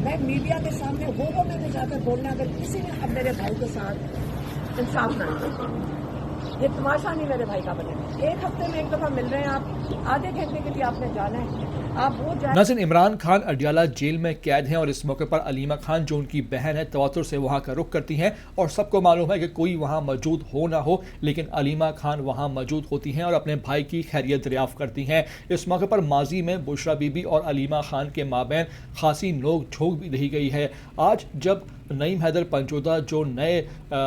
मैं मीडिया के सामने वो मैंने जाकर बोलना, अगर किसी ने अब मेरे भाई के साथ इंसाफ ना किया, ये तमाशा नहीं मेरे भाई का बनेगा। एक हफ्ते में एक दफा मिल रहे हैं, आप आधे घंटे के लिए आपने जाना है, आप वो नाज़रीन, इमरान खान अडियाला जेल में कैद हैं और इस मौके पर अलीमा खान जो उनकी बहन है तवातुर से वहां का रुख करती हैं और सबको मालूम है कि कोई वहां मौजूद हो ना हो, लेकिन अलीमा खान वहां मौजूद होती हैं और अपने भाई की खैरियत दरियाफ्त करती हैं। इस मौके पर माजी में बुशरा बीबी और अलीमा खान के माबैन खासी नोक झोंक भी रही गई है। आज जब नईम हैदर पंचोदा जो नए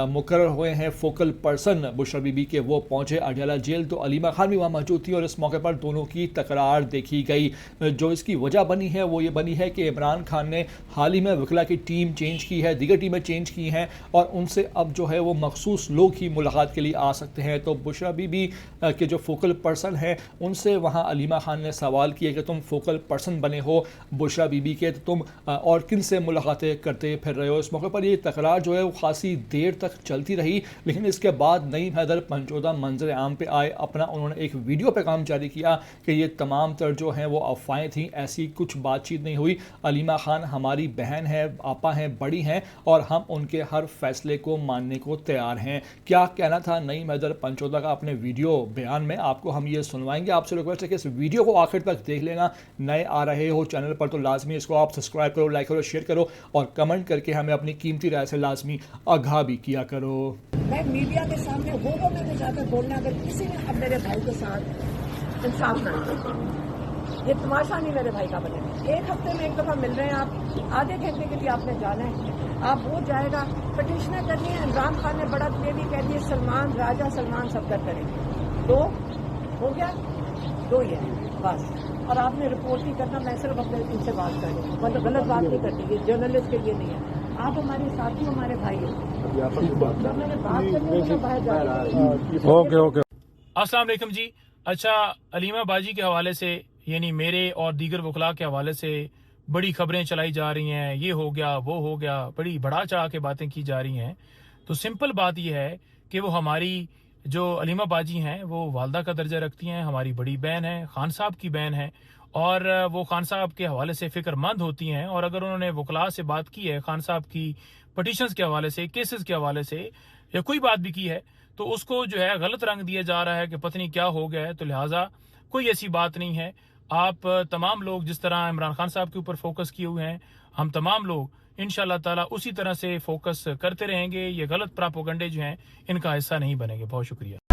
मुकर्रर हुए हैं फोकल पर्सन बुशरा बीबी के, वो पहुंचे अडियाला जेल, तो अलीमा खान भी वहां मौजूद थी और इस मौके पर दोनों की तकरार देखी गई। जो इसकी वजह बनी है वो ये बनी है कि इमरान खान ने हाल ही में वकला की टीम चेंज की है, दीगर टीमें चेंज की हैं और उनसे अब जो है वो मखसूस लोग ही मुलाकात के लिए आ सकते हैं। तो बुशरा बीबी के जो फोकल पर्सन हैं उनसे वहाँ अलीमा खान ने सवाल किया कि तुम फोकल पर्सन बने हो बुशरा बीबी के, तो तुम और किन से मुलाकातें करते फिर रहे हो। इस मौके पर ये तकरार जो है वो खासी देर तक चलती रही, लेकिन इसके बाद नईम हैदर पंचोदा मंजर आम पे आए, अपना उन्होंने एक वीडियो पैगाम जारी किया कि ये तमाम तर जो हैं वो अफवाहें थी, ऐसी कुछ बातचीत नहीं हुई। अलीमा खान हमारी बहन है, आपा हैं, बड़ी हैं और हम उनके हर फैसले को मानने को तैयार हैं। क्या कहना था नईम हैदर पंचोदा का अपने वीडियो बयान में, आपको हम ये सुनवाएंगे। आपसे रिक्वेस्ट है कि इस वीडियो को आखिर तक देख लेना। नए आ रहे हो चैनल पर तो लाजमी इसको आप सब्सक्राइब करो, लाइक करो, शेयर करो और कमेंट करके हमें अपनी कीमती राय से लाजमी आगाह भी किया करो। मैं मीडिया के सामने वो मैंने जाकर बोलना, अगर किसी ने अब मेरे भाई के साथ इंसाफ ना किया, ये तमाशा नहीं मेरे भाई का बनेगा। एक हफ्ते में एक दफा मिल रहे हैं, आप आधे घंटे के लिए आपने जाना है, आप वो जाएगा, पटिशनें करनी है। इमरान खान ने बड़ा ये भी कह दिया सलमान राजा सलमान सबकर करेंगे, तो हो गया, दो ही है बस। और आपने रिपोर्ट नहीं करना, मैं सिर्फ अपने इनसे बात कर रही हूँ, मतलब गलत बात नहीं करती, ये जर्नलिस्ट के लिए नहीं है। आप हमारे साथी, हमारे भाई हो, मैंने बात करनी है, बाहर जा। ओके। अस्सलाम वालेकुम जी। अच्छा, अलीमा बाजी के हवाले से यानी मेरे और दीगर वकला के हवाले से बड़ी खबरें चलाई जा रही हैं, ये हो गया वो हो गया, बड़ी बढ़ा चढ़ा के बातें की जा रही हैं। तो सिंपल बात यह है कि वो हमारी जो अलीमा बाजी हैं वो वालदा का दर्जा रखती हैं, हमारी बड़ी बहन है, खान साहब की बहन है और वो खान साहब के हवाले से फिक्रमंद होती हैं। और अगर उन्होंने वकला से बात की है खान साहब की पटिशंस के हवाले से, केसेस के हवाले से या कोई बात भी की है, तो उसको जो है गलत रंग दिया जा रहा है कि पता नहीं क्या हो गया है। तो लिहाजा कोई ऐसी बात नहीं है। आप तमाम लोग जिस तरह इमरान खान साहब के ऊपर फोकस किए हुए हैं, हम तमाम लोग इंशाल्लाह ताला उसी तरह से फोकस करते रहेंगे। ये गलत प्रोपेगेंडे जो हैं इनका हिस्सा नहीं बनेंगे। बहुत शुक्रिया।